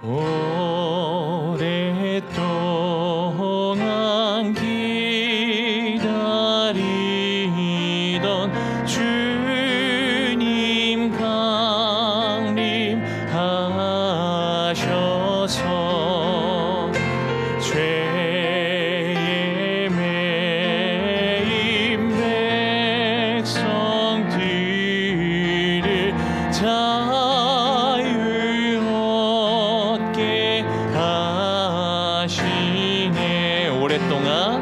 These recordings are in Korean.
오랫동안 기다리던 주님 강림하셔서 죄에 매인 백성들을 자유 얻게 하시네. 오랫동안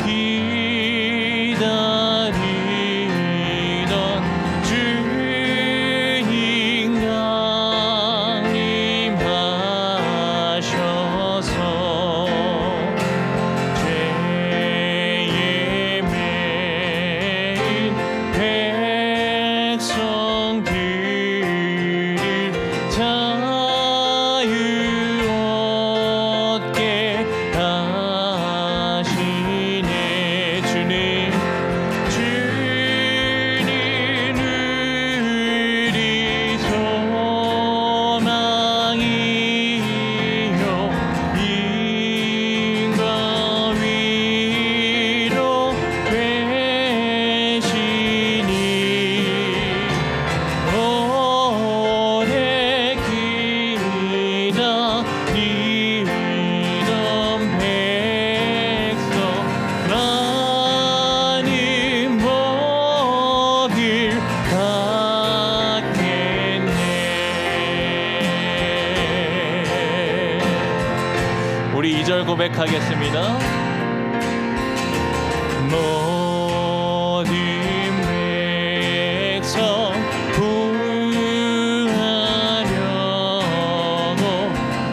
기다리던 주님 강림하셔서 죄에 매인 백성들을 자유 얻게 하시네. 주님 우리 소망이요 인과 위로 되시니 오래 기다리던 백성 많은 복을 받겠네. 우리 2절 고백하겠습니다. 모든 백성 구하려고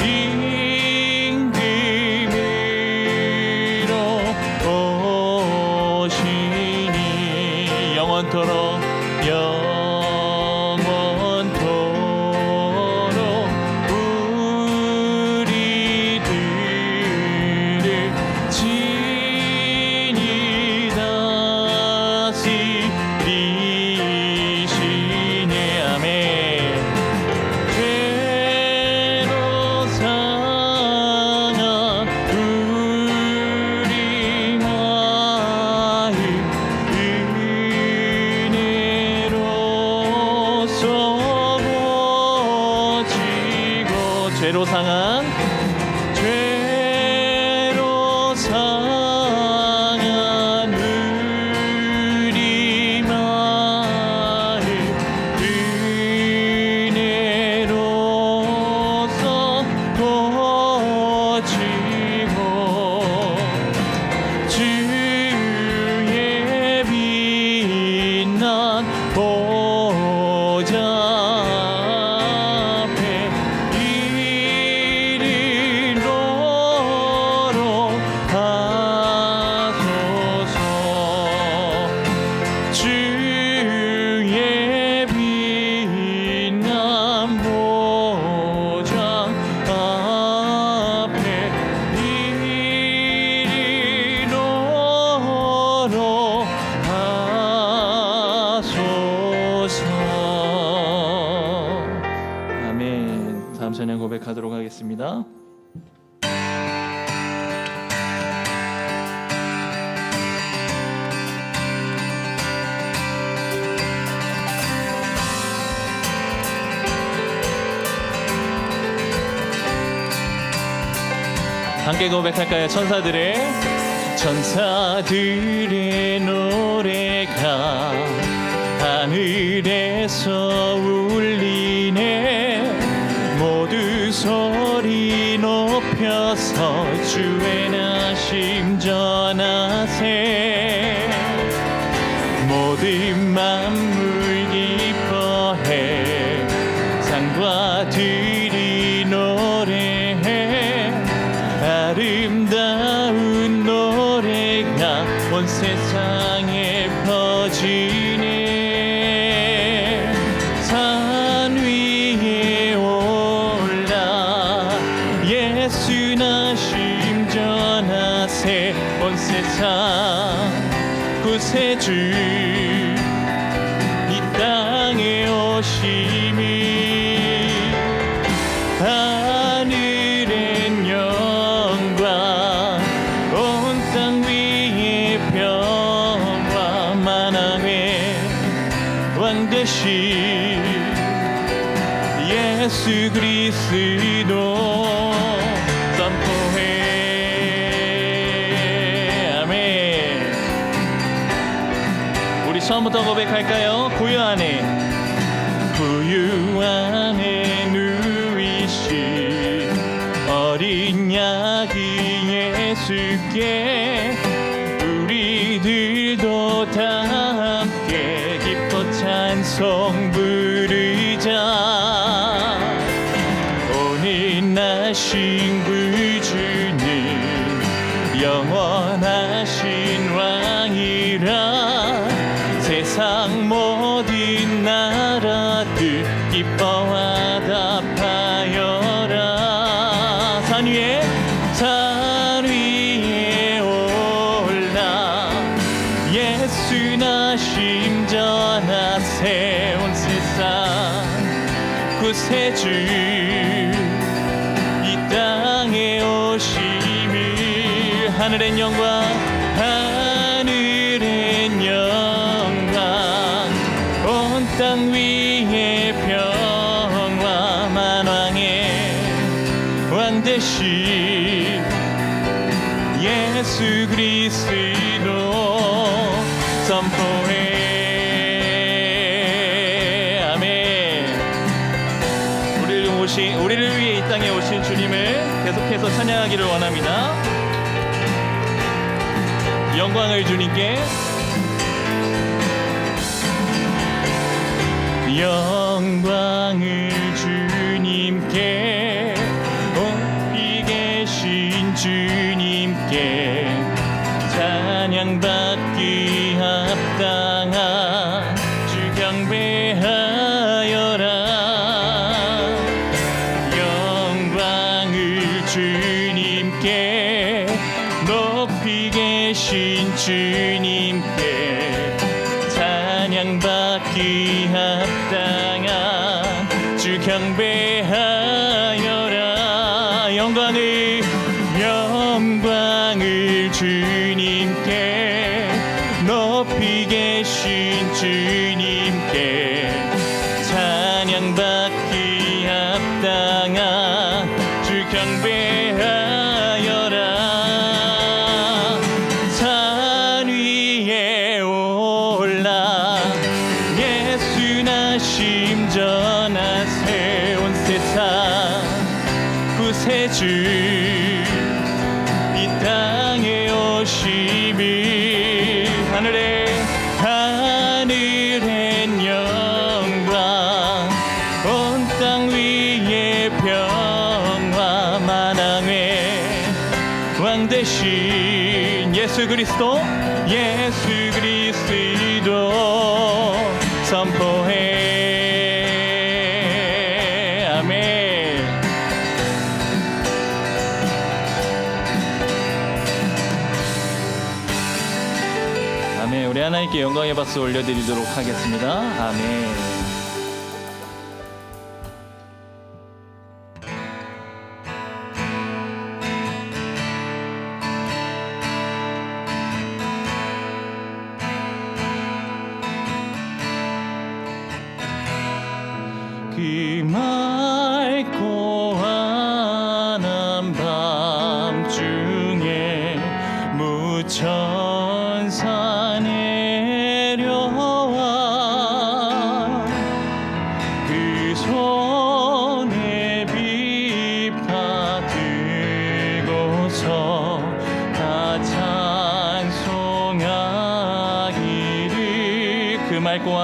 임금으로 오시니 영원토록 우리들을 친히 다스리시네. 아멘. 죄로 상한 우리 마음 은혜로서 고치고 죄로 상한 우리 마음 은혜로서 고치고 주의 빛난 보좌 앞에 이르도록 하소서. 주의 빛난 보좌 앞에 이르도록 하소서. 아멘. 다음 찬양 고백하도록 하겠습니다. 함께 고백할까요? 천사들의 노래가 하늘에서 울리네. 모두 소리 높여서 주의 나심 전하세. 모든 만물 기뻐해 산과 들이 노래해. 아름다운 노래가 온 세상에 퍼지네. 산 위에 올라 예수 나심 전하세. 온 세상 구세주 이 땅 되심이 하늘엔 영광 온 땅 위에 평화 만왕의 왕 되신 예수 그리스도 선포해. 아멘. 우리 처음부터 고백할까요? 구유 안에 누이신 어린 양이 예수께 우리들도 다 함께 기뻐 찬송 부르자. 오늘 나신 구주님 영원하신 왕이라 세상 모든 나라들 기뻐 화답하여라. 산 위에 올라 예수 나심 전하세. 온 세상 구세주 이 땅에 오심을 하늘엔 영광 온 땅 위에 평화 만왕의 왕 되신 예수 그리스도 선포해. 아멘. 우리를 위해 이 땅에 오신 주님을 계속해서 찬양하기를 원합니다. 영광을 주님께, 영광을 주님께, 높이 계신 주님께 찬양받기 합당한 주 경배하여라. 영광을 주님께, 높이 계신 주님께 찬양받기 합당한 주 경배하여라. 영광을 주님께, 높이 계신 주님께 찬양받기 합당한 주 경배하여라. 산 위에 올라 예수 나심 전하세. 온 세상 구세주 이 땅에 오심을 하늘엔 영광 온 땅 위에 평화 만왕의 왕 되신 예수 그리스도 선포해. 아멘. 아멘. 우리 하나님께 영광의 박수 올려드리도록 하겠습니다. 아멘. 그 맑고 환한 밤중에 무천사 내려와 그 손에 비파 들고서 다 찬송하기를. 그 맑고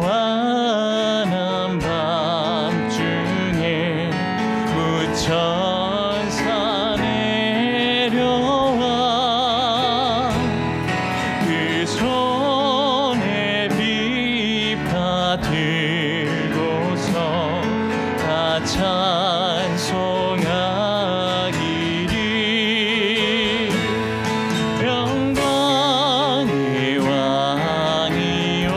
환한 밤중에 무천사 내려와 그 손에 비파 들고서 다 찬송하기를. 영광의 왕이요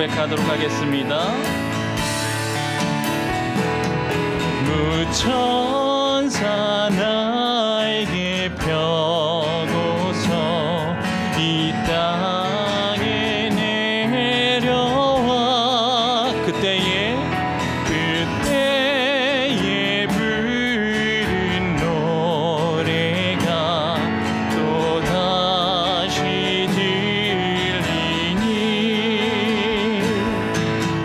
고백하도록 하겠습니다. 무천사 나에게 펴고서 이 땅에 내려와 그때에 부른 노래가 또다시 들리니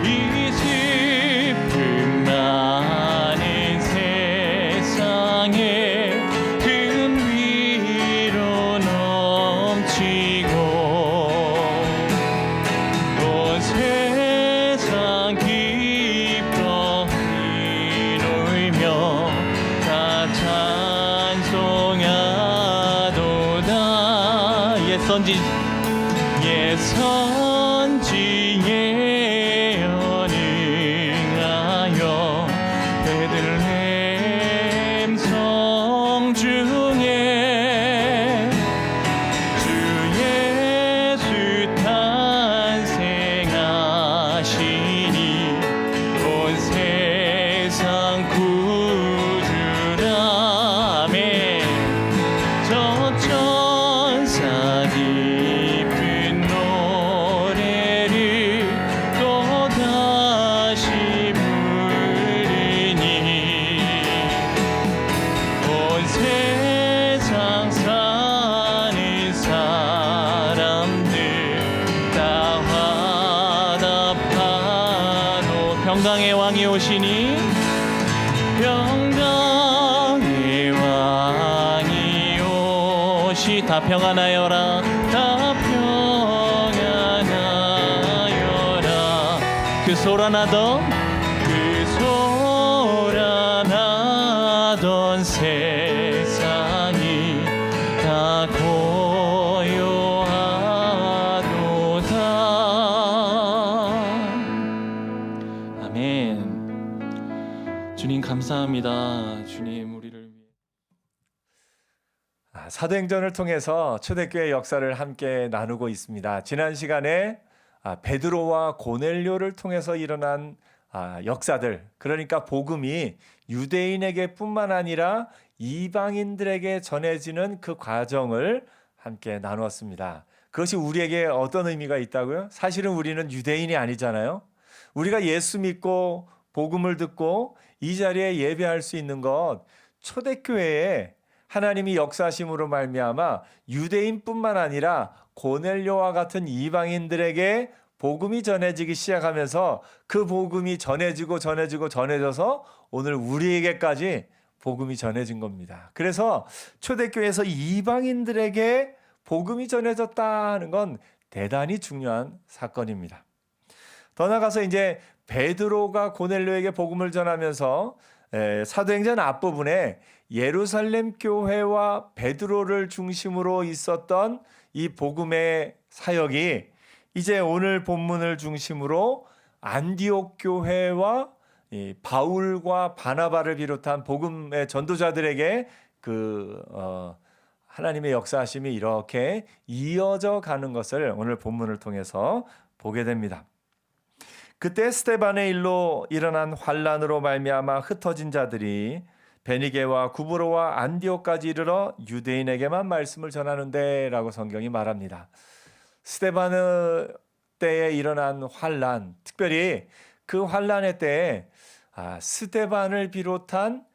이 슬픔 많은 세상에 큰 위로 넘치고 온 세상 기뻐이 놀며 다 찬송하도다. 옛선지에 언행하여 베들레헴 성중에 주 예수 탄생하시니 온 세상 구주라. 아멘. 저 천사 깊은 노래를 또다시 부르니 온 세상 사는 사람들 다 화답하노. 평강의 왕이 오시니 평강의 왕이 오시. 다 평안하여라. 다 평안하여라. 그 소란하던 세상이 다 고요하도다. 아멘. 주님 감사합니다. 주님 우리를 위해 사도행전을 통해서 초대교회 역사를 함께 나누고 있습니다. 지난 시간에 베드로와 고넬료를 통해서 일어난 역사들, 그러니까 복음이 유대인에게 뿐만 아니라 이방인들에게 전해지는 그 과정을 함께 나누었습니다. 그것이 우리에게 어떤 의미가 있다고요? 사실은 우리는 유대인이 아니잖아요. 우리가 예수 믿고 복음을 듣고 이 자리에 예배할 수 있는 것, 초대교회에 하나님이 역사하심으로 말미암아 유대인뿐만 아니라 고넬료와 같은 이방인들에게 복음이 전해지기 시작하면서 그 복음이 전해져서 오늘 우리에게까지 복음이 전해진 겁니다. 그래서 초대교회에서 이방인들에게 복음이 전해졌다는 건 대단히 중요한 사건입니다. 더 나아가서 이제 베드로가 고넬료에게 복음을 전하면서 사도행전 앞부분에 예루살렘 교회와 베드로를 중심으로 있었던 이 복음의 사역이 이제 오늘 본문을 중심으로 안디옥 교회와 바울과 바나바를 비롯한 복음의 전도자들에게 하나님의 역사하심이 이렇게 이어져 가는 것을 오늘 본문을 통해서 보게 됩니다. 그때 스데반의 일로 일어난 환란으로 말미암아 흩어진 자들이 베니게와 구브로와 안디옥까지 이르러 유대인에게만 말씀을 전하는데 라고 성경이 말합니다. 스데반 때에 일어난 환란, 특별히 그 환란의 때에 스데반을 비롯한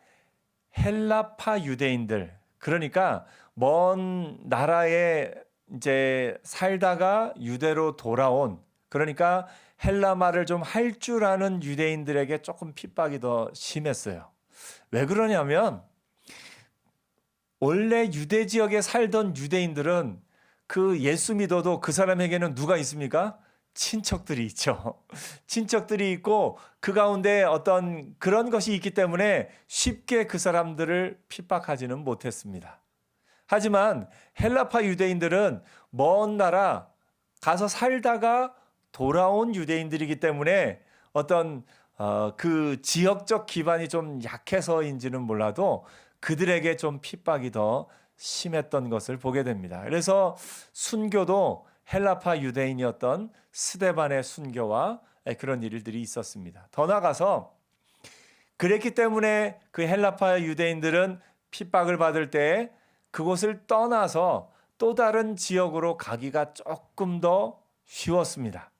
헬라파 유대인들, 그러니까 먼 나라에 이제 살다가 유대로 돌아온, 그러니까 헬라말을 좀 할 줄 아는 유대인들에게 조금 핍박이 더 심했어요. 왜 그러냐면 원래 유대 지역에 살던 유대인들은 그 예수 믿어도 그 사람에게는 누가 있습니까? 친척들이 있죠. 친척들이 있고 그 가운데 어떤 그런 것이 있기 때문에 쉽게 그 사람들을 핍박하지는 못했습니다. 하지만 헬라파 유대인들은 먼 나라 가서 살다가 돌아온 유대인들이기 때문에 어떤 그 지역적 기반이 좀 약해서인지는 몰라도 그들에게 좀 핍박이 더 심했던 것을 보게 됩니다. 그래서 순교도 헬라파 유대인이었던 스데반의 순교와 그런 일들이 있었습니다. 더 나아가서 그랬기 때문에 그 헬라파 유대인들은 핍박을 받을 때 그곳을 떠나서 또 다른 지역으로 가기가 조금 더 쉬웠습니다.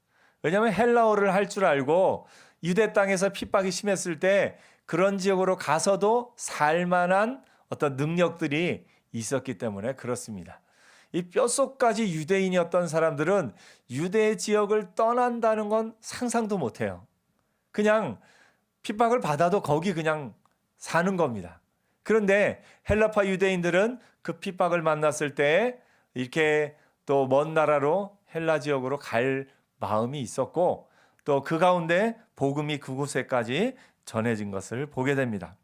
왜냐하면 헬라어를 할 줄 알고 유대 땅에서 핍박이 심했을 때 그런 지역으로 가서도 살만한 어떤 능력들이 있었기 때문에 그렇습니다. 이 뼛속까지 유대인이었던 사람들은 유대 지역을 떠난다는 건 상상도 못해요. 그냥 핍박을 받아도 거기 그냥 사는 겁니다. 그런데 헬라파 유대인들은 그 핍박을 만났을 때 이렇게 또 먼 나라로 헬라 지역으로 갈 마음이 있었고 또 그 가운데 복음이 그곳에까지 전해진 것을 보게 됩니다.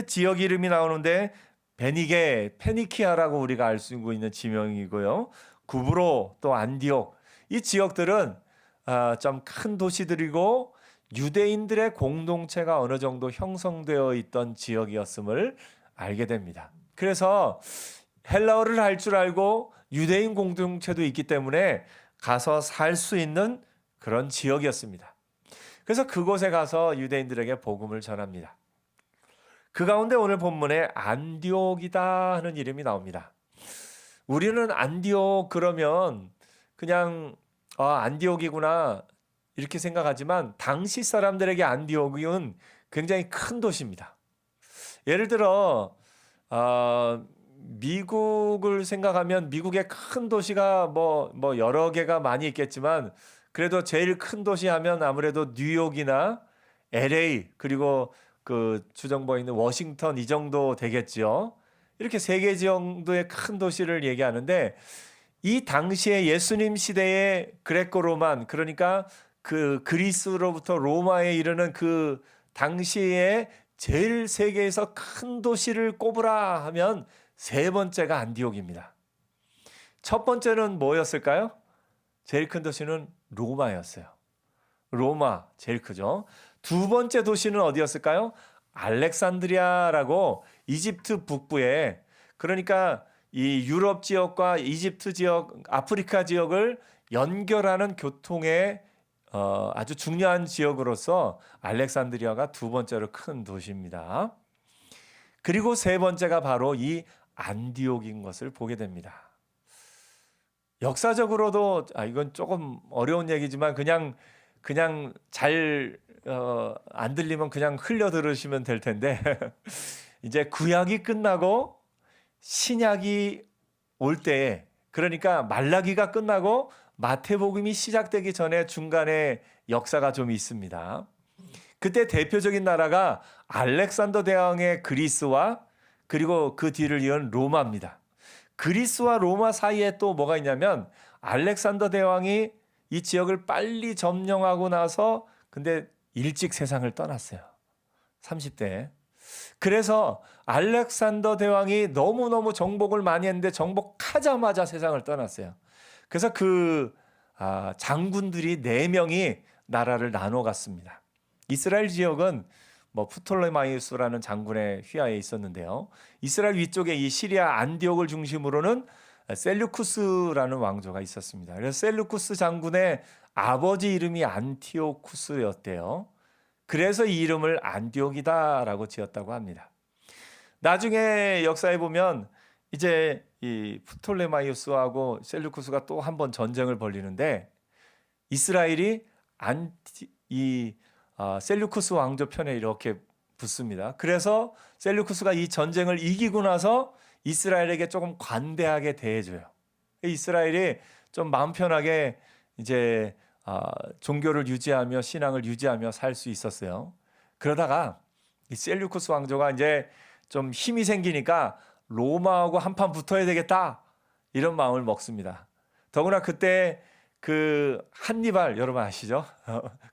지역 이름이 나오는데 베니게, 페니키아라고 우리가 알 수 있는 지명이고요. 구브로 또 안디옥 이 지역들은 좀 큰 도시들이고 유대인들의 공동체가 어느 정도 형성되어 있던 지역이었음을 알게 됩니다. 그래서 헬라어를 할 줄 알고 유대인 공동체도 있기 때문에 가서 살 수 있는 그런 지역이었습니다. 그래서 그곳에 가서 유대인들에게 복음을 전합니다. 그 가운데 오늘 본문에 안디옥이다 하는 이름이 나옵니다. 우리는 안디옥 그러면 그냥 안디옥이구나 이렇게 생각하지만 당시 사람들에게 안디옥은 굉장히 큰 도시입니다. 예를 들어 미국을 생각하면 미국의 큰 도시가 뭐 여러 개가 많이 있겠지만 그래도 제일 큰 도시 하면 아무래도 뉴욕이나 LA 그리고 그 주정부에 있는 워싱턴 이 정도 되겠죠. 이렇게 세 개 정도의 큰 도시를 얘기하는데 이 당시에 예수님 시대의 그레코로만 그러니까 그 그리스로부터 로마에 이르는 그 당시에 제일 세계에서 큰 도시를 꼽으라 하면 세 번째가 안디옥입니다. 첫 번째는 뭐였을까요? 제일 큰 도시는 로마였어요. 로마 제일 크죠. 두 번째 도시는 어디였을까요? 알렉산드리아라고 이집트 북부에 그러니까 이 유럽 지역과 이집트 지역, 아프리카 지역을 연결하는 교통의 아주 중요한 지역으로서 알렉산드리아가 두 번째로 큰 도시입니다. 그리고 세 번째가 바로 이 안디옥인 것을 보게 됩니다. 역사적으로도 이건 조금 어려운 얘기지만 그냥 잘 안 들리면 그냥 흘려 들으시면 될 텐데 이제 구약이 끝나고 신약이 올 때에 그러니까 말라기가 끝나고 마태복음이 시작되기 전에 중간에 역사가 좀 있습니다. 그때 대표적인 나라가 알렉산더 대왕의 그리스와 그리고 그 뒤를 이은 로마입니다. 그리스와 로마 사이에 또 뭐가 있냐면 알렉산더 대왕이 이 지역을 빨리 점령하고 나서 근데 일찍 세상을 떠났어요. 30대에. 그래서 알렉산더 대왕이 너무너무 정복을 많이 했는데 정복하자마자 세상을 떠났어요. 그래서 그 장군들이 4명이 나라를 나눠 갔습니다. 이스라엘 지역은 프톨레마이우스라는 장군의 휘하에 있었는데요. 이스라엘 위쪽에 이 시리아 안디옥을 중심으로는 셀루쿠스라는 왕조가 있었습니다. 그래서 셀루쿠스 장군의 아버지 이름이 안티오쿠스였대요. 그래서 이 이름을 안디옥이다라고 지었다고 합니다. 나중에 역사에 보면 이제 이 프톨레마이우스하고 셀루쿠스가 또 한 번 전쟁을 벌이는데 이스라엘이 셀루쿠스 왕조 편에 이렇게 붙습니다. 그래서 셀루쿠스가 이 전쟁을 이기고 나서 이스라엘에게 조금 관대하게 대해줘요. 이스라엘이 좀 마음 편하게 이제 종교를 유지하며 신앙을 유지하며 살 수 있었어요. 그러다가 이 셀루쿠스 왕조가 이제 좀 힘이 생기니까 로마하고 한판 붙어야 되겠다 이런 마음을 먹습니다. 더구나 그때 그 한니발 여러분 아시죠?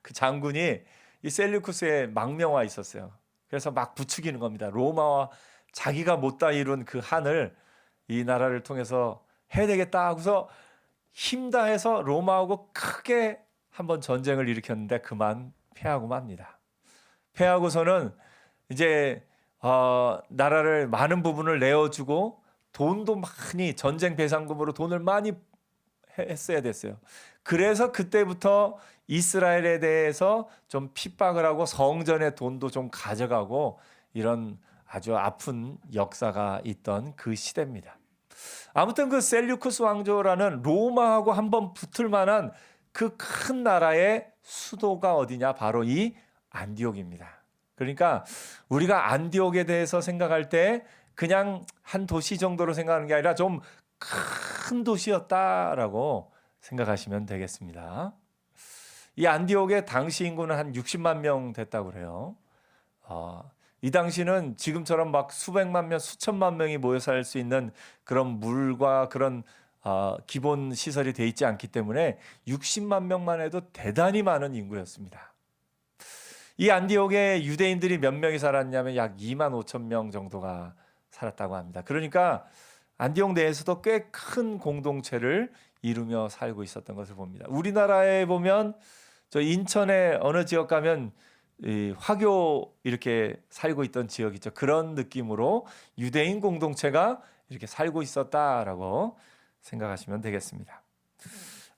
그 장군이 이 셀루쿠스에 망명와 있었어요. 그래서 막 부추기는 겁니다. 로마와 자기가 못다 이룬 그 한을 이 나라를 통해서 해야 되겠다 하고서 힘 다해서 로마하고 크게 한번 전쟁을 일으켰는데 그만 패하고 맙니다. 패하고서는 이제 나라를 많은 부분을 내어주고 돈도 많이 전쟁 배상금으로 돈을 많이 했어야 됐어요. 그래서 그때부터 이스라엘에 대해서 좀 핍박을 하고 성전의 돈도 좀 가져가고 이런 아주 아픈 역사가 있던 그 시대입니다. 아무튼 그 셀류쿠스 왕조라는 로마하고 한번 붙을 만한 그 큰 나라의 수도가 어디냐? 바로 이 안디옥입니다. 그러니까 우리가 안디옥에 대해서 생각할 때 그냥 한 도시 정도로 생각하는 게 아니라 좀 큰 도시였다라고 생각하시면 되겠습니다. 이 안디옥의 당시 인구는 한 60만 명 됐다고 그래요. 이 당시는 지금처럼 막 수백만 명, 수천만 명이 모여 살 수 있는 그런 물과 그런 기본 시설이 돼 있지 않기 때문에 60만 명만 해도 대단히 많은 인구였습니다. 이 안디옥에 유대인들이 몇 명이 살았냐면 약 2만 5천 명 정도가 살았다고 합니다. 그러니까 안디옥 내에서도 꽤 큰 공동체를 이루며 살고 있었던 것을 봅니다. 우리나라에 보면 저 인천의 어느 지역 가면 이 화교 이렇게 살고 있던 지역 있죠. 그런 느낌으로 유대인 공동체가 이렇게 살고 있었다라고 생각하시면 되겠습니다.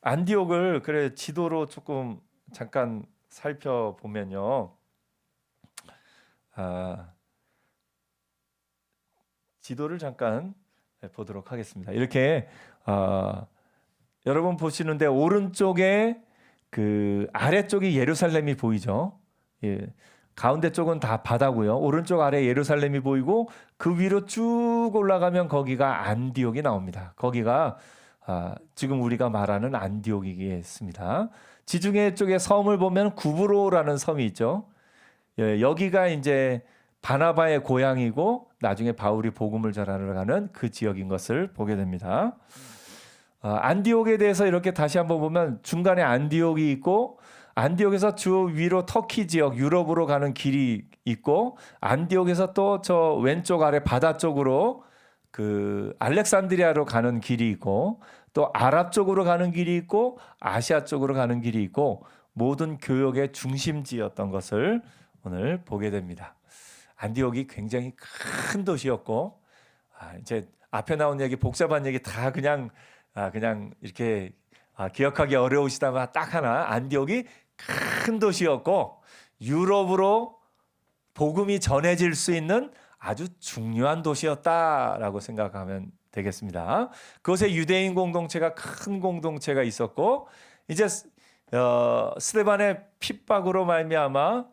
안디옥을 그래 지도로 조금 잠깐 살펴보면요. 지도를 잠깐 보도록 하겠습니다. 이렇게 여러분 보시는데 오른쪽에 그 아래쪽이 예루살렘이 보이죠. 예. 가운데 쪽은 다 바다고요. 오른쪽 아래 예루살렘이 보이고 그 위로 쭉 올라가면 거기가 안디옥이 나옵니다. 거기가 지금 우리가 말하는 안디옥이겠습니다. 지중해 쪽에 섬을 보면 구브로라는 섬이 있죠. 예, 여기가 이제 바나바의 고향이고 나중에 바울이 복음을 전하러 가는 그 지역인 것을 보게 됩니다. 안디옥에 대해서 이렇게 다시 한번 보면 중간에 안디옥이 있고 안디옥에서 주 위로 터키 지역 유럽으로 가는 길이 있고 안디옥에서 또 저 왼쪽 아래 바다 쪽으로 그 알렉산드리아로 가는 길이 있고 또 아랍 쪽으로 가는 길이 있고 아시아 쪽으로 가는 길이 있고 모든 교역의 중심지였던 것을 오늘 보게 됩니다. 안디옥이 굉장히 큰 도시였고 이제 앞에 나온 얘기 복잡한 얘기 다 그냥 이렇게 기억하기 어려우시다면 딱 하나 안디옥이 큰 도시였고 유럽으로 복음이 전해질 수 있는 아주 중요한 도시였다라고 생각하면 되겠습니다. 그곳에 유대인 공동체가 큰 공동체가 있었고 이제 스데반의 핍박으로 말미암아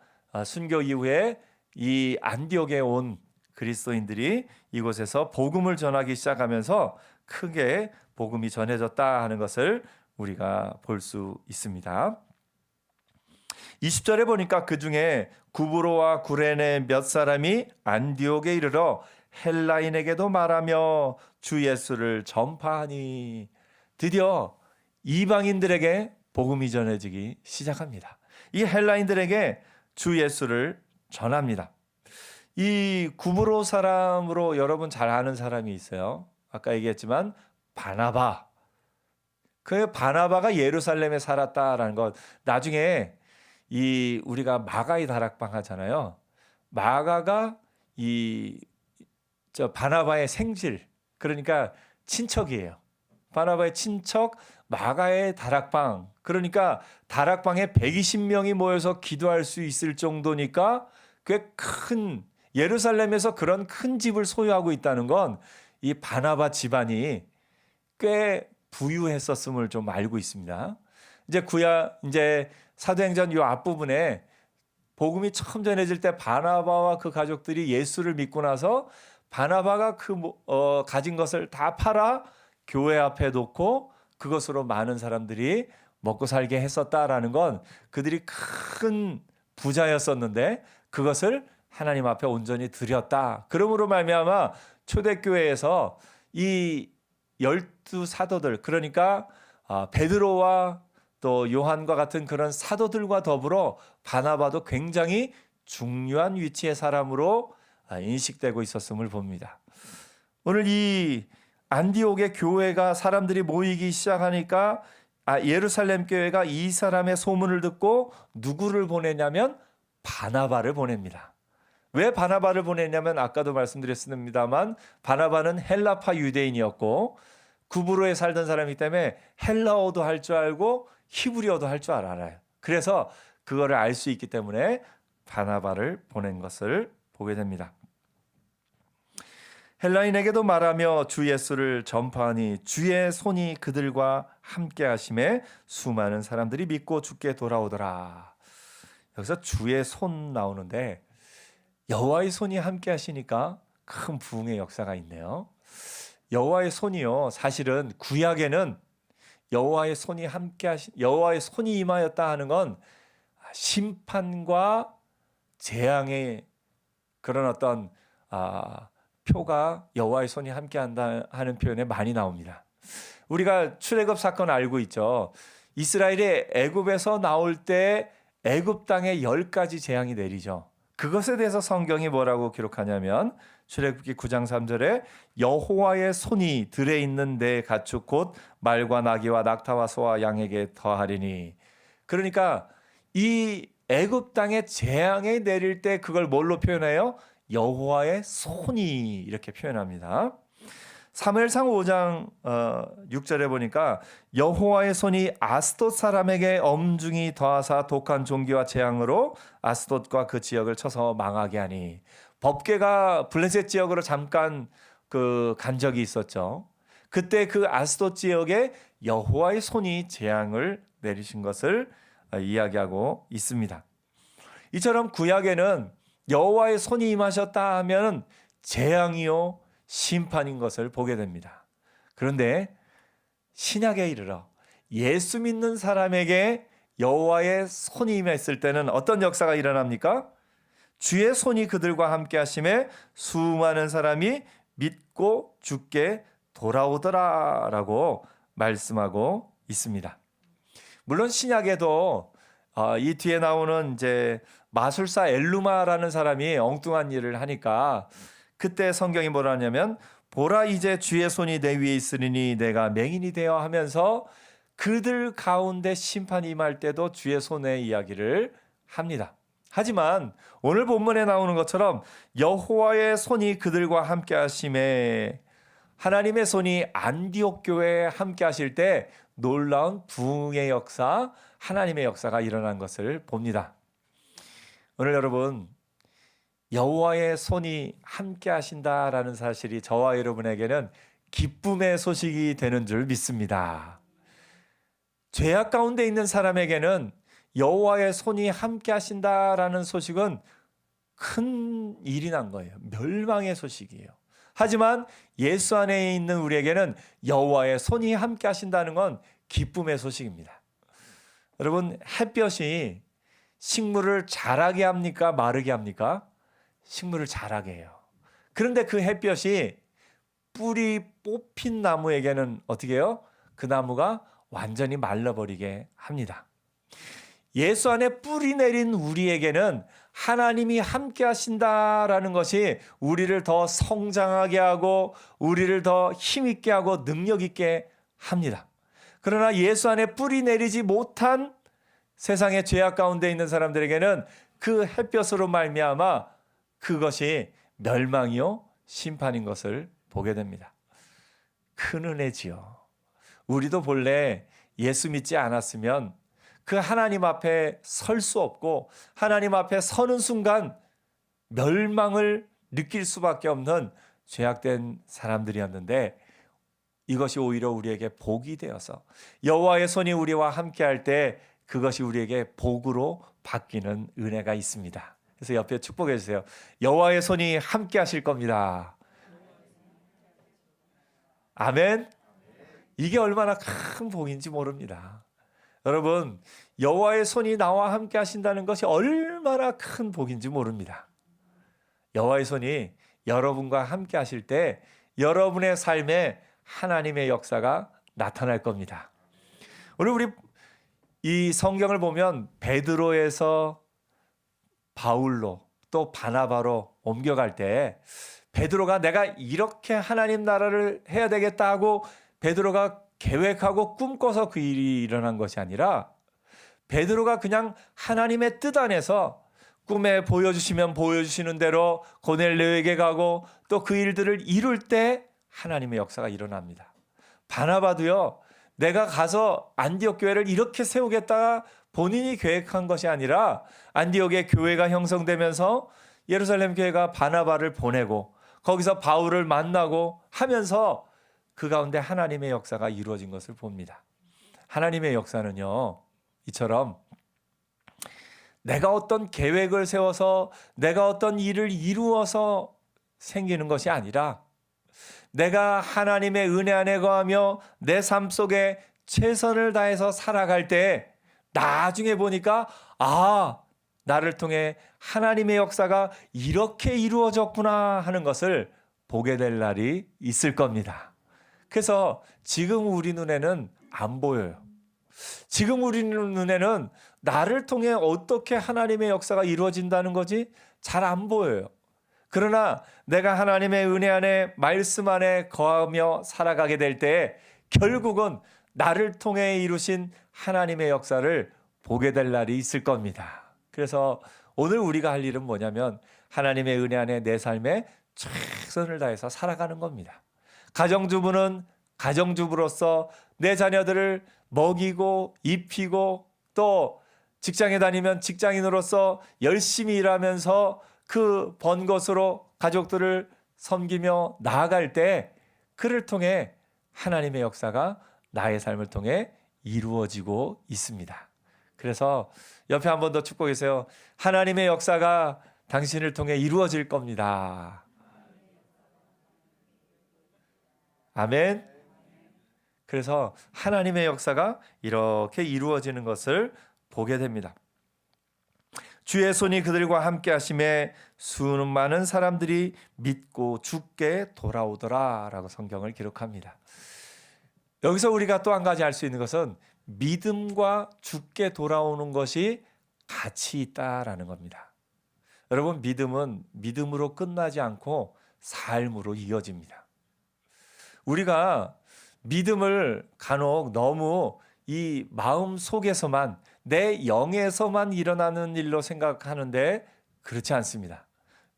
순교 이후에 이 안디옥에 온 그리스도인들이 이곳에서 복음을 전하기 시작하면서 크게 복음이 전해졌다 하는 것을 우리가 볼 수 있습니다. 20절에 보니까 그중에 구브로와 구레네 몇 사람이 안디옥에 이르러 헬라인에게도 말하며 주 예수를 전파하니 드디어 이방인들에게 복음이 전해지기 시작합니다. 이 헬라인들에게 주 예수를 전합니다. 이 구브로 사람으로 여러분 잘 아는 사람이 있어요. 아까 얘기했지만 바나바. 그 바나바가 예루살렘에 살았다라는 것. 나중에 이 우리가 마가의 다락방 하잖아요. 마가가 저 바나바의 생질, 그러니까 친척이에요. 바나바의 친척 마가의 다락방. 그러니까 다락방에 120명이 모여서 기도할 수 있을 정도니까 꽤 큰 예루살렘에서 그런 큰 집을 소유하고 있다는 건 이 바나바 집안이 꽤 부유했었음을 좀 알고 있습니다. 이제 사도행전 요 앞부분에 복음이 처음 전해질 때 바나바와 그 가족들이 예수를 믿고 나서 바나바가 가진 것을 다 팔아 교회 앞에 놓고 그것으로 많은 사람들이 먹고 살게 했었다라는 건 그들이 큰 부자였었는데 그것을 하나님 앞에 온전히 드렸다. 그러므로 말미암아 초대교회에서 이 12사도들 그러니까 베드로와 또 요한과 같은 그런 사도들과 더불어 바나바도 굉장히 중요한 위치의 사람으로 인식되고 있었음을 봅니다. 오늘 이 안디옥의 교회가 사람들이 모이기 시작하니까 예루살렘 교회가 이 사람의 소문을 듣고 누구를 보내냐면 바나바를 보냅니다. 왜 바나바를 보냈냐면 아까도 말씀드렸습니다만 바나바는 헬라파 유대인이었고 구브로에 살던 사람이기 때문에 헬라어도 할 줄 알고 히브리어도 할 줄 알아요. 그래서 그거를 알 수 있기 때문에 바나바를 보낸 것을 보게 됩니다. 헬라인에게도 말하며 주 예수를 전파하니 주의 손이 그들과 함께 하심에 수많은 사람들이 믿고 주께 돌아오더라. 여기서 주의 손 나오는데 여호와의 손이 함께 하시니까 큰 부흥의 역사가 있네요. 여호와의 손이요, 사실은 구약에는 여호와의 손이 함께 하신, 여호와의 손이 임하였다 하는 건 심판과 재앙의 그런 어떤 표가 여호와의 손이 함께한다 하는 표현에 많이 나옵니다. 우리가 출애굽 사건 알고 있죠. 이스라엘이 애굽에서 나올 때 애굽 땅에 10가지 재앙이 내리죠. 그것에 대해서 성경이 뭐라고 기록하냐면 출애굽기 9장 3절에 여호와의 손이 들에 있는 내 가축 곧 말과 나귀와 낙타와 소와 양에게 더하리니. 그러니까 이 애굽 땅에 재앙이 내릴 때 그걸 뭘로 표현해요? 여호와의 손이, 이렇게 표현합니다. 사무엘상 5장 6절에 보니까 여호와의 손이 아스돗 사람에게 엄중히 더하사 독한 종기와 재앙으로 아스돗과 그 지역을 쳐서 망하게 하니. 법궤가 블레셋 지역으로 잠깐 간 적이 있었죠. 그때 그 아스돗 지역에 여호와의 손이 재앙을 내리신 것을 이야기하고 있습니다. 이처럼 구약에는 여호와의 손이 임하셨다 하면 재앙이요 심판인 것을 보게 됩니다. 그런데 신약에 이르러 예수 믿는 사람에게 여호와의 손이 임했을 때는 어떤 역사가 일어납니까? 주의 손이 그들과 함께 하심에 수많은 사람이 믿고 주께 돌아오더라라고 말씀하고 있습니다. 물론 신약에도 이 뒤에 나오는 이제 마술사 엘루마라는 사람이 엉뚱한 일을 하니까 그때 성경이 뭐라 하냐면 보라 이제 주의 손이 내 위에 있으리니 내가 맹인이 되어 하면서 그들 가운데 심판이 임할 때도 주의 손의 이야기를 합니다. 하지만 오늘 본문에 나오는 것처럼 여호와의 손이 그들과 함께 하심에, 하나님의 손이 안디옥 교회에 함께 하실 때 놀라운 부흥의 역사, 하나님의 역사가 일어난 것을 봅니다. 오늘 여러분, 여호와의 손이 함께 하신다라는 사실이 저와 여러분에게는 기쁨의 소식이 되는 줄 믿습니다. 죄악 가운데 있는 사람에게는 여호와의 손이 함께 하신다라는 소식은 큰 일이 난 거예요. 멸망의 소식이에요. 하지만 예수 안에 있는 우리에게는 여호와의 손이 함께 하신다는 건 기쁨의 소식입니다. 여러분, 햇볕이 식물을 자라게 합니까? 마르게 합니까? 식물을 자라게 해요. 그런데 그 햇볕이 뿌리 뽑힌 나무에게는 어떻게 해요? 그 나무가 완전히 말라버리게 합니다. 예수 안에 뿌리 내린 우리에게는 하나님이 함께 하신다라는 것이 우리를 더 성장하게 하고 우리를 더 힘있게 하고 능력 있게 합니다. 그러나 예수 안에 뿌리 내리지 못한 세상의 죄악 가운데 있는 사람들에게는 그 햇볕으로 말미암아 그것이 멸망이요 심판인 것을 보게 됩니다. 큰 은혜지요. 우리도 본래 예수 믿지 않았으면 그 하나님 앞에 설 수 없고 하나님 앞에 서는 순간 멸망을 느낄 수밖에 없는 죄악된 사람들이었는데 이것이 오히려 우리에게 복이 되어서 여호와의 손이 우리와 함께할 때 그것이 우리에게 복으로 바뀌는 은혜가 있습니다. 그래서 옆에 축복해 주세요. 여호와의 손이 함께 하실 겁니다. 아멘. 이게 얼마나 큰 복인지 모릅니다. 여러분, 여호와의 손이 나와 함께 하신다는 것이 얼마나 큰 복인지 모릅니다. 여호와의 손이 여러분과 함께 하실 때 여러분의 삶에 하나님의 역사가 나타날 겁니다. 오늘 우리 이 성경을 보면 베드로에서 바울로 또 바나바로 옮겨갈 때 베드로가 내가 이렇게 하나님 나라를 해야 되겠다 하고 베드로가 계획하고 꿈꿔서 그 일이 일어난 것이 아니라 베드로가 그냥 하나님의 뜻 안에서 꿈에 보여주시면 보여주시는 대로 고넬료에게 가고 또 그 일들을 이룰 때 하나님의 역사가 일어납니다. 바나바도요, 내가 가서 안디옥 교회를 이렇게 세우겠다 본인이 계획한 것이 아니라 안디옥의 교회가 형성되면서 예루살렘 교회가 바나바를 보내고 거기서 바울을 만나고 하면서 그 가운데 하나님의 역사가 이루어진 것을 봅니다. 하나님의 역사는요, 이처럼 내가 어떤 계획을 세워서 내가 어떤 일을 이루어서 생기는 것이 아니라 내가 하나님의 은혜 안에 거하며 내 삶 속에 최선을 다해서 살아갈 때 나중에 보니까 나를 통해 하나님의 역사가 이렇게 이루어졌구나 하는 것을 보게 될 날이 있을 겁니다. 그래서 지금 우리 눈에는 안 보여요. 지금 우리 눈에는 나를 통해 어떻게 하나님의 역사가 이루어진다는 거지 잘 안 보여요. 그러나 내가 하나님의 은혜 안에 말씀 안에 거하며 살아가게 될 때 결국은 나를 통해 이루신 하나님의 역사를 보게 될 날이 있을 겁니다. 그래서 오늘 우리가 할 일은 뭐냐면 하나님의 은혜 안에 내 삶에 최선을 다해서 살아가는 겁니다. 가정주부는 가정주부로서 내 자녀들을 먹이고 입히고 또 직장에 다니면 직장인으로서 열심히 일하면서 그 번 것으로 가족들을 섬기며 나아갈 때 그를 통해 하나님의 역사가 나의 삶을 통해 이루어지고 있습니다. 그래서 옆에 한 번 더 축복해주세요. 하나님의 역사가 당신을 통해 이루어질 겁니다. 아멘. 그래서 하나님의 역사가 이렇게 이루어지는 것을 보게 됩니다. 주의 손이 그들과 함께 하심에 수는 많은 사람들이 믿고 주께 돌아오더라 라고 성경을 기록합니다. 여기서 우리가 또 한 가지 알 수 있는 것은 믿음과 주께 돌아오는 것이 같이 있다라는 겁니다. 여러분, 믿음은 믿음으로 끝나지 않고 삶으로 이어집니다. 우리가 믿음을 간혹 너무 이 마음 속에서만 내 영에서만 일어나는 일로 생각하는데 그렇지 않습니다.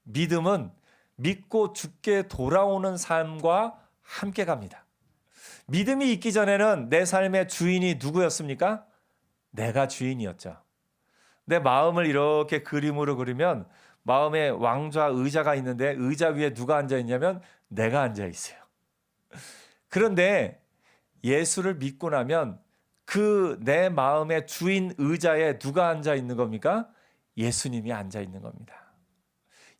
믿음은 믿고 주께 돌아오는 삶과 함께 갑니다. 믿음이 있기 전에는 내 삶의 주인이 누구였습니까? 내가 주인이었죠. 내 마음을 이렇게 그림으로 그리면 마음에 왕좌 의자가 있는데 의자 위에 누가 앉아 있냐면 내가 앉아 있어요. 그런데 예수를 믿고 나면 그 내 마음의 주인 의자에 누가 앉아 있는 겁니까? 예수님이 앉아 있는 겁니다.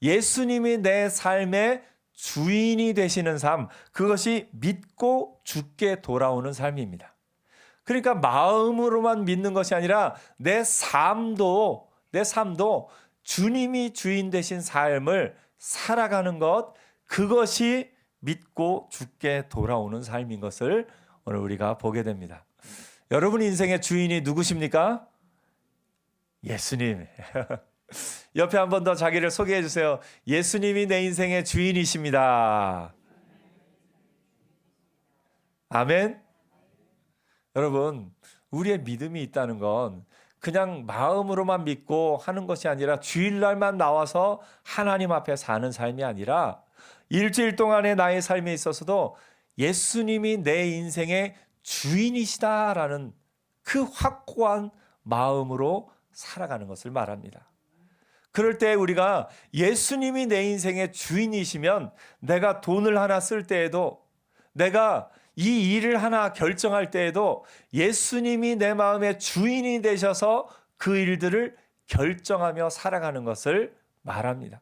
예수님이 내 삶의 주인이 되시는 삶, 그것이 믿고 주께 돌아오는 삶입니다. 그러니까 마음으로만 믿는 것이 아니라 내 삶도 주님이 주인 되신 삶을 살아가는 것, 그것이 믿고 주께 돌아오는 삶인 것을 오늘 우리가 보게 됩니다. 여러분 인생의 주인이 누구십니까? 예수님. 옆에 한 번 더 자기를 소개해 주세요. 예수님이 내 인생의 주인이십니다. 아멘. 여러분, 우리의 믿음이 있다는 건 그냥 마음으로만 믿고 하는 것이 아니라 주일날만 나와서 하나님 앞에 사는 삶이 아니라 일주일 동안의 나의 삶에 있어서도 예수님이 내 인생의 주인이시다라는 그 확고한 마음으로 살아가는 것을 말합니다. 그럴 때 우리가 예수님이 내 인생의 주인이시면 내가 돈을 하나 쓸 때에도 내가 이 일을 하나 결정할 때에도 예수님이 내 마음의 주인이 되셔서 그 일들을 결정하며 살아가는 것을 말합니다.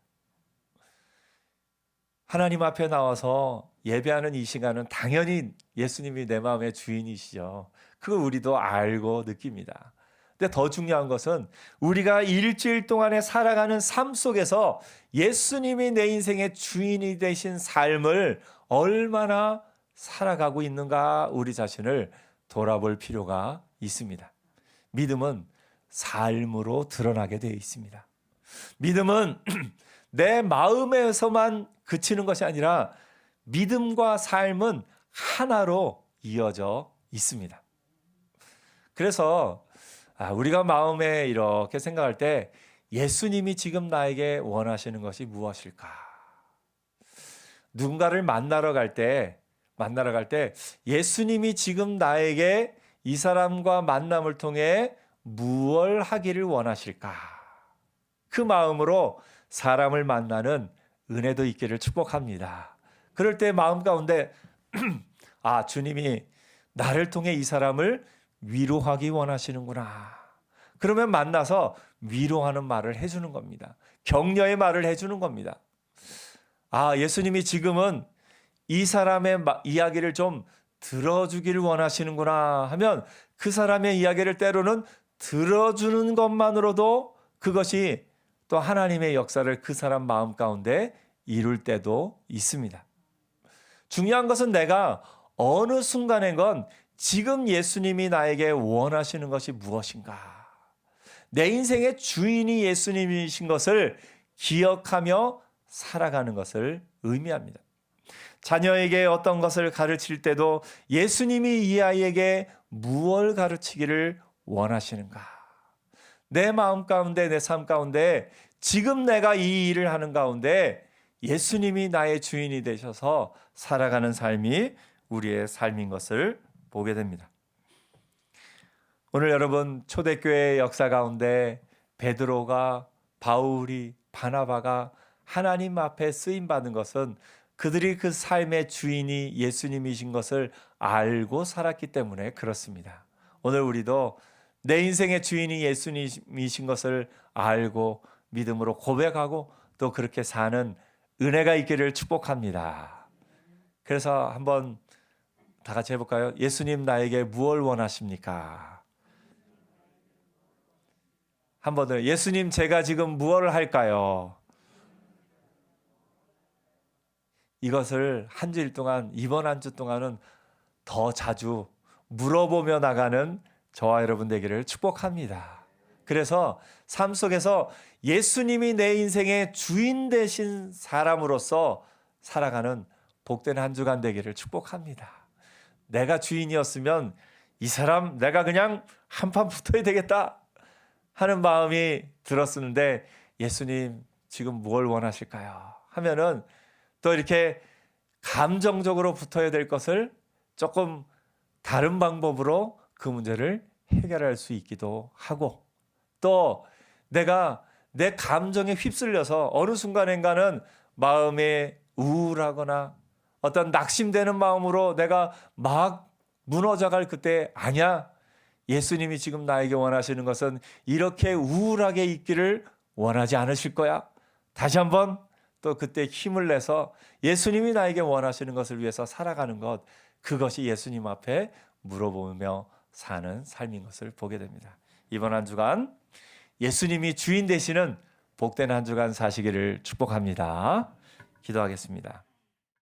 하나님 앞에 나와서 예배하는 이 시간은 당연히 예수님이 내 마음의 주인이시죠. 그거 우리도 알고 느낍니다. 근데 더 중요한 것은 우리가 일주일 동안에 살아가는 삶 속에서 예수님이 내 인생의 주인이 되신 삶을 얼마나 살아가고 있는가 우리 자신을 돌아볼 필요가 있습니다. 믿음은 삶으로 드러나게 되어 있습니다. 믿음은 내 마음에서만 그치는 것이 아니라 믿음과 삶은 하나로 이어져 있습니다. 그래서 우리가 마음에 이렇게 생각할 때 예수님이 지금 나에게 원하시는 것이 무엇일까? 누군가를 만나러 갈 때 만나러 갈 때 예수님이 지금 나에게 이 사람과 만남을 통해 무엇을 하기를 원하실까? 그 마음으로 사람을 만나는 은혜도 있기를 축복합니다. 그럴 때 마음 가운데 아, 주님이 나를 통해 이 사람을 위로하기 원하시는구나. 그러면 만나서 위로하는 말을 해주는 겁니다. 격려의 말을 해주는 겁니다. 아, 예수님이 지금은 이 사람의 이야기를 좀 들어주기를 원하시는구나 하면 그 사람의 이야기를 때로는 들어주는 것만으로도 그것이 또 하나님의 역사를 그 사람 마음 가운데 이룰 때도 있습니다. 중요한 것은 내가 어느 순간인 건 지금 예수님이 나에게 원하시는 것이 무엇인가? 내 인생의 주인이 예수님이신 것을 기억하며 살아가는 것을 의미합니다. 자녀에게 어떤 것을 가르칠 때도 예수님이 이 아이에게 무엇을 가르치기를 원하시는가? 내 마음 가운데, 내 삶 가운데 지금 내가 이 일을 하는 가운데 예수님이 나의 주인이 되셔서 살아가는 삶이 우리의 삶인 것을 보게 됩니다. 오늘 여러분 초대교회의 역사 가운데 베드로가, 바울이, 바나바가 하나님 앞에 쓰임 받은 것은 그들이 그 삶의 주인이 예수님이신 것을 알고 살았기 때문에 그렇습니다. 오늘 우리도 내 인생의 주인이 예수님이신 것을 알고 믿음으로 고백하고 또 그렇게 사는 은혜가 있기를 축복합니다. 그래서 한번 다 같이 해볼까요? 예수님 나에게 무엇을 원하십니까? 한 번 더. 예수님 제가 지금 무엇을 할까요? 이것을 한 주일 동안, 이번 한 주 동안은 더 자주 물어보며 나가는 저와 여러분 되기를 축복합니다. 그래서 삶 속에서 예수님이 내 인생의 주인 되신 사람으로서 살아가는 복된 한 주간 되기를 축복합니다. 내가 주인이었으면 이 사람 내가 그냥 한판 붙어야 되겠다 하는 마음이 들었었는데 예수님 지금 뭘 원하실까요? 하면은 또 이렇게 감정적으로 붙어야 될 것을 조금 다른 방법으로 그 문제를 해결할 수 있기도 하고 또 내가 내 감정에 휩쓸려서 어느 순간인가는 마음에 우울하거나 어떤 낙심되는 마음으로 내가 막 무너져갈 그때 아니야. 예수님이 지금 나에게 원하시는 것은 이렇게 우울하게 있기를 원하지 않으실 거야. 다시 한번 또 그때 힘을 내서 예수님이 나에게 원하시는 것을 위해서 살아가는 것, 그것이 예수님 앞에 물어보며 사는 삶인 것을 보게 됩니다. 이번 한 주간 예수님이 주인 되시는 복된 한 주간 사시기를 축복합니다. 기도하겠습니다.